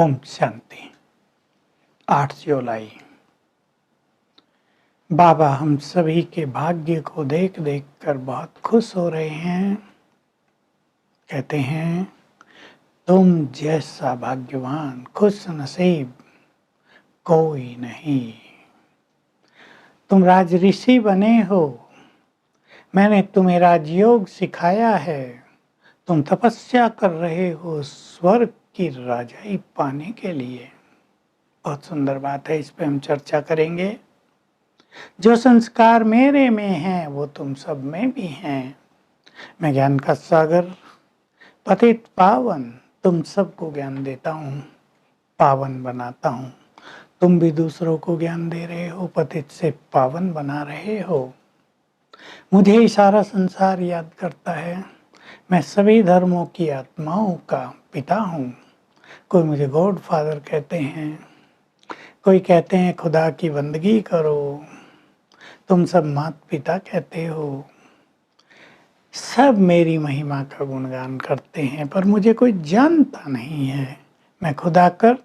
ओम शांति। 8 जुलाई। बाबा हम सभी के भाग्य को देख देख कर बहुत खुश हो रहे हैं। कहते हैं तुम जैसा भाग्यवान खुश नसीब कोई नहीं। तुम राजऋषि बने हो, मैंने तुम्हें राजयोग सिखाया है। तुम तपस्या कर रहे हो स्वर्ग की राजाई पाने के लिए। बहुत सुंदर बात है, इस पे हम चर्चा करेंगे। जो संस्कार मेरे में हैं वो तुम सब में भी हैं। मैं ज्ञान का सागर पतित पावन तुम सबको ज्ञान देता हूँ, पावन बनाता हूँ। तुम भी दूसरों को ज्ञान दे रहे हो, पतित से पावन बना रहे हो। मुझे ही सारा संसार याद करता है। मैं सभी धर्मों की आत्माओं का पिता हूँ। कोई मुझे गॉड फादर कहते हैं, कोई कहते हैं खुदा की बंदगी करो। तुम सब माता पिता कहते हो। सब मेरी महिमा का गुणगान करते हैं, पर मुझे कोई जानता नहीं है। मैं खुदा कर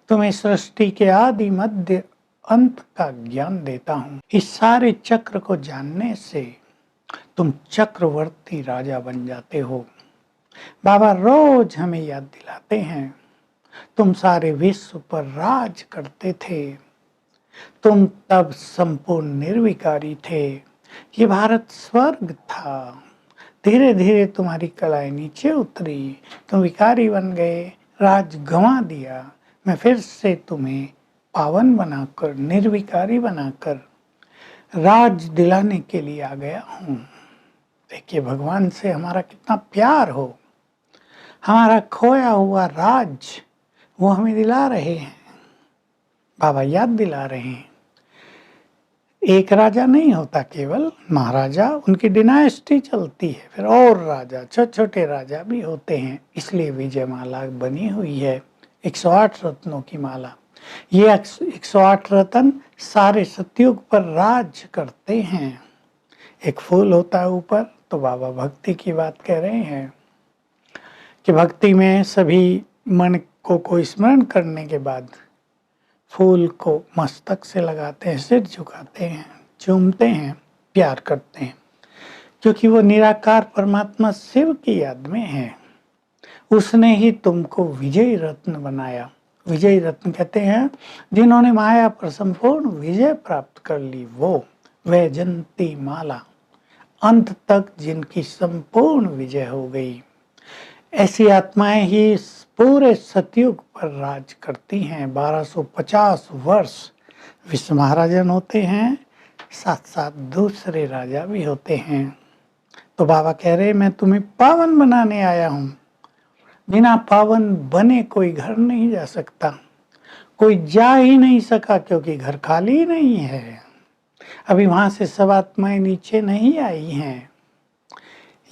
तुम्हें सृष्टि के आदि मध्य अंत का ज्ञान देता हूँ। इस सारे चक्र को जानने से तुम चक्रवर्ती राजा बन जाते हो। बाबा रोज हमें याद दिलाते हैं, तुम सारे विश्व पर राज करते थे। तुम तब संपूर्ण निर्विकारी थे। ये भारत स्वर्ग था। धीरे धीरे तुम्हारी कलाएं नीचे उतरी, तुम विकारी बन गए, राज गंवा दिया। मैं फिर से तुम्हें पावन बनाकर, निर्विकारी बनाकर राज दिलाने के लिए आ गया हूँ। देखिए भगवान से हमारा कितना प्यार हो। हमारा खोया हुआ राज वो हमें दिला रहे हैं। बाबा याद दिला रहे हैं। एक राजा नहीं होता केवल, महाराजा, उनकी डिनास्टी चलती है, फिर और राजा, छोटे छोटे राजा भी होते हैं। इसलिए विजय माला बनी हुई है, 108 रत्नों की माला। ये 108 रत्न सारे सतयुग पर राज करते हैं। एक फूल होता है ऊपर, तो बाबा भक्ति की बात कह रहे हैं कि भक्ति में सभी मन को स्मरण करने के बाद फूल को मस्तक से लगाते हैं, सिर झुकाते हैं, चूमते हैं, प्यार करते हैं, क्योंकि वो निराकार परमात्मा शिव की याद में है। उसने ही तुमको विजय रत्न बनाया। विजय रत्न कहते हैं जिन्होंने माया पर संपूर्ण विजय प्राप्त कर ली, वो वैजंती माला, अंत तक जिनकी संपूर्ण विजय हो गई। ऐसी आत्माएं ही पूरे सतयुग पर राज करती हैं। 1250 वर्ष विश्व महाराजन होते हैं, साथ साथ दूसरे राजा भी होते हैं। तो बाबा कह रहे मैं तुम्हें पावन बनाने आया हूँ। बिना पावन बने कोई घर नहीं जा सकता, कोई जा ही नहीं सका, क्योंकि घर खाली नहीं है। अभी वहां से सब आत्माएं नीचे नहीं आई हैं।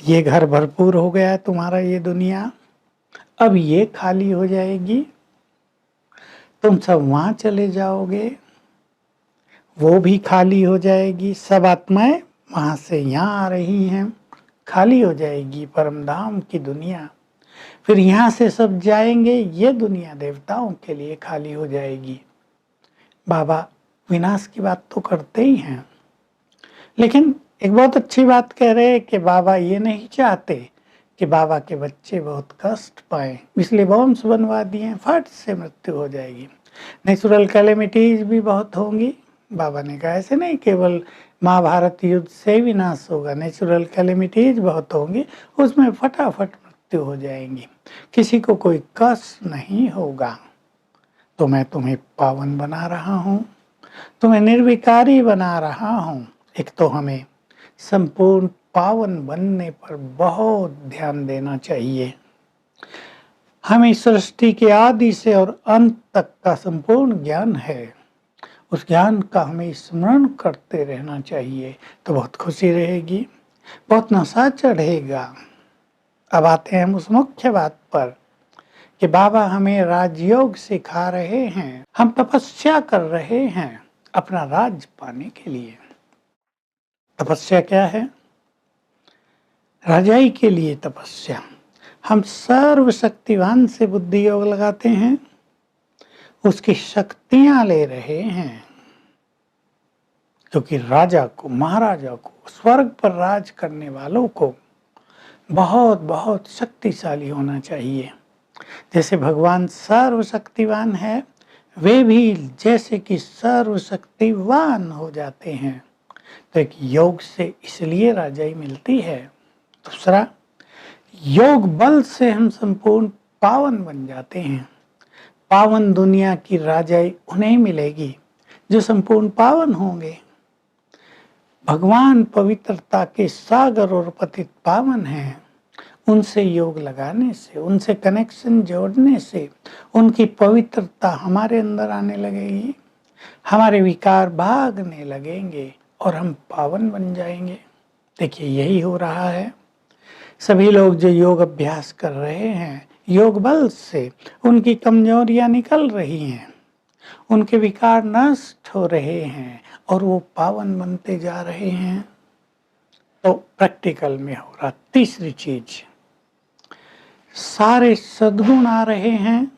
ये घर भरपूर हो गया तुम्हारा, ये दुनिया, अब ये खाली हो जाएगी। तुम सब वहां चले जाओगे, वो भी खाली हो जाएगी। सब आत्माएं वहां से यहाँ आ रही हैं, खाली हो जाएगी परम धाम की दुनिया। फिर यहाँ से सब जाएंगे, ये दुनिया देवताओं के लिए खाली हो जाएगी। बाबा विनाश की बात तो करते ही हैं, लेकिन एक बहुत अच्छी बात कह रहे हैं कि बाबा ये नहीं चाहते कि बाबा के बच्चे बहुत कष्ट पाएं, इसलिए बॉम्ब्स बनवा दिए, फट से मृत्यु हो जाएगी। नेचुरल कैलेमिटीज भी बहुत होंगी। बाबा ने कहा ऐसे नहीं केवल महाभारत युद्ध से विनाश होगा, नेचुरल कैलेमिटीज बहुत होंगी, उसमें फटाफट मृत्यु हो जाएंगी, किसी को कोई कष्ट नहीं होगा। तो मैं तुम्हें पावन बना रहा हूँ, तुम्हें निर्विकारी बना रहा हूँ। एक तो हमें संपूर्ण पावन बनने पर बहुत ध्यान देना चाहिए। हमें सृष्टि के आदि से और अंत तक का संपूर्ण ज्ञान है, उस ज्ञान का हमें स्मरण करते रहना चाहिए, तो बहुत खुशी रहेगी, बहुत नशा चढ़ेगा। अब आते हैं हम उस मुख्य बात पर कि बाबा हमें राजयोग सिखा रहे हैं। हम तपस्या कर रहे हैं अपना राज पाने के लिए। तपस्या क्या है? राजाई के लिए तपस्या। हम सर्वशक्तिवान से बुद्धि योग लगाते हैं, उसकी शक्तियां ले रहे हैं, क्योंकि राजा को, महाराजा को, स्वर्ग पर राज करने वालों को बहुत बहुत शक्तिशाली होना चाहिए। जैसे भगवान सर्वशक्तिवान है, वे भी जैसे कि सर्वशक्तिवान हो जाते हैं। तो एक योग से इसलिए राजाई मिलती है। दूसरा, योग बल से हम संपूर्ण पावन बन जाते हैं। पावन दुनिया की राजाई उन्हें मिलेगी जो संपूर्ण पावन होंगे। भगवान पवित्रता के सागर और पतित पावन हैं। उनसे योग लगाने से, उनसे कनेक्शन जोड़ने से उनकी पवित्रता हमारे अंदर आने लगेगी, हमारे विकार भागने लगेंगे और हम पावन बन जाएंगे। देखिए, यही हो रहा है। सभी लोग जो योग अभ्यास कर रहे हैं, योग बल से उनकी कमजोरियां निकल रही हैं, उनके विकार नष्ट हो रहे हैं और वो पावन बनते जा रहे हैं। तो प्रैक्टिकल में हो रहा तीसरी चीज, सारे सद्गुण आ रहे हैं।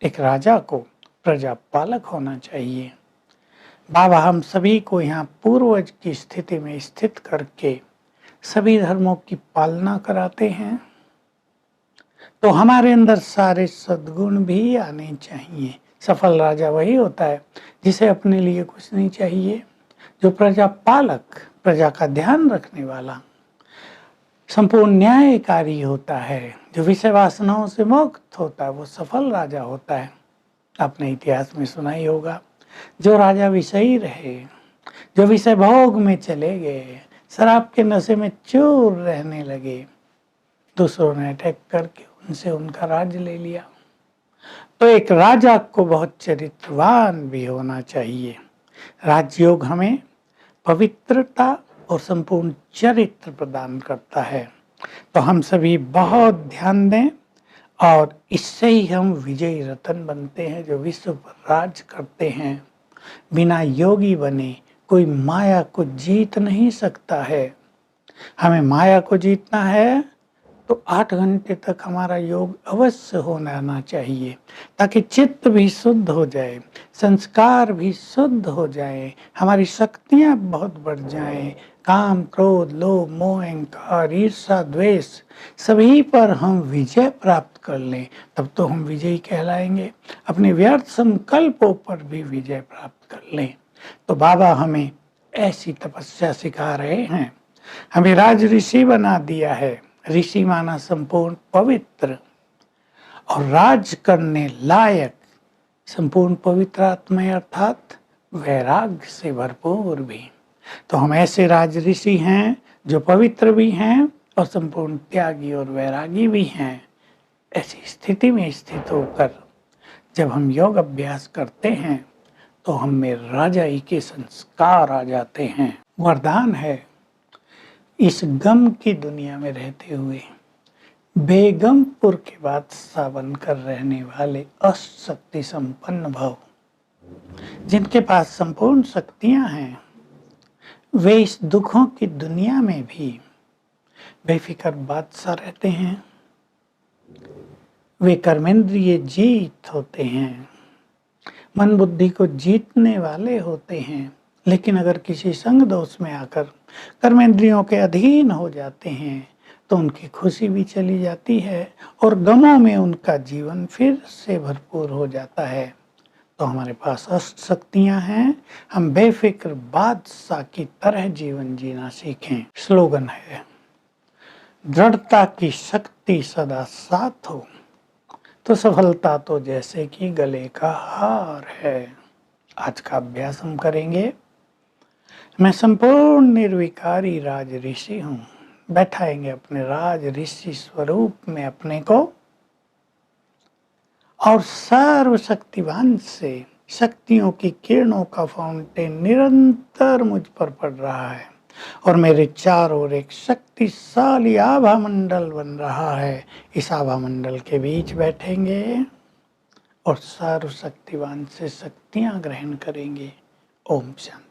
एक राजा को प्रजा पालक होना चाहिए। बाबा हम सभी को यहाँ पूर्वज की स्थिति में स्थित करके सभी धर्मों की पालना कराते हैं। तो हमारे अंदर सारे सद्गुण भी आने चाहिए। सफल राजा वही होता है जिसे अपने लिए कुछ नहीं चाहिए, जो प्रजा पालक, प्रजा का ध्यान रखने वाला, संपूर्ण न्यायकारी होता है, जो विषय वासनाओं से मुक्त होता है, वो सफल राजा होता है। आपने इतिहास में सुना ही होगा, जो राजा विषयी रहे, जो विषय भोग में चले गए, शराब के नशे में चूर रहने लगे, दूसरों ने अटैक करके उनसे उनका राज्य ले लिया। तो एक राजा को बहुत चरित्रवान भी होना चाहिए। राजयोग हमें पवित्रता और संपूर्ण चरित्र प्रदान करता है। तो हम सभी बहुत ध्यान दें और इससे ही हम विजयी रतन बनते हैं, जो विश्व पर राज करते हैं। बिना योगी बने कोई माया को जीत नहीं सकता है। हमें माया को जीतना है तो 8 घंटे तक हमारा योग अवश्य होना चाहिए, ताकि चित्त भी शुद्ध हो जाए, संस्कार भी शुद्ध हो जाए, हमारी शक्तियाँ बहुत बढ़ जाएं, काम, क्रोध, लोभ, मोह, अहंकार, ईर्ष्या, द्वेष सभी पर हम विजय प्राप्त कर लें, तब तो हम विजयी कहलाएंगे। अपने व्यर्थ संकल्पों पर भी विजय प्राप्त कर लें। तो बाबा हमें ऐसी तपस्या सिखा रहे हैं। हमें राज ऋषि बना दिया है। ऋषि माना संपूर्ण पवित्र और राज करने लायक, संपूर्ण पवित्र आत्मा अर्थात वैराग्य से भरपूर भी। तो हम ऐसे राज ऋषि हैं जो पवित्र भी हैं और संपूर्ण त्यागी और वैरागी भी हैं। ऐसी स्थिति में स्थित होकर जब हम योग अभ्यास करते हैं तो हम में राजाई के संस्कार आ जाते हैं। वरदान है, इस गम की दुनिया में रहते हुए बेगमपुर के बादशाह बनकर रहने वाले अशक्ति संपन्न भव, जिनके पास संपूर्ण शक्तियां हैं, वे इस दुखों की दुनिया में भी बेफिक्र बादशाह रहते हैं। वे कर्मेंद्रिय जीत होते हैं, मन बुद्धि को जीतने वाले होते हैं। लेकिन अगर किसी संग दोष में आकर कर्मेंद्रियों के अधीन हो जाते हैं तो उनकी खुशी भी चली जाती है और गमों में उनका जीवन फिर से भरपूर हो जाता है। तो हमारे पास अष्ट शक्तियां हैं, हम बेफिक्र बादशाह की तरह जीवन जीना सीखें। स्लोगन है, दृढ़ता की शक्ति सदा साथ हो तो सफलता तो जैसे कि गले का हार है। आज का अभ्यास हम करेंगे। मैं संपूर्ण निर्विकारी राज ऋषि हूँ। बैठाएंगे अपने राज ऋषि स्वरूप में अपने को और सर्वशक्तिवान से शक्तियों की किरणों का फाउंटेन निरंतर मुझ पर पड़ रहा है और मेरे चारों ओर एक शक्तिशाली आभा मंडल बन रहा है। इस आभा मंडल के बीच बैठेंगे और सर्वशक्तिवान से शक्तियां ग्रहण करेंगे। ओम शांति।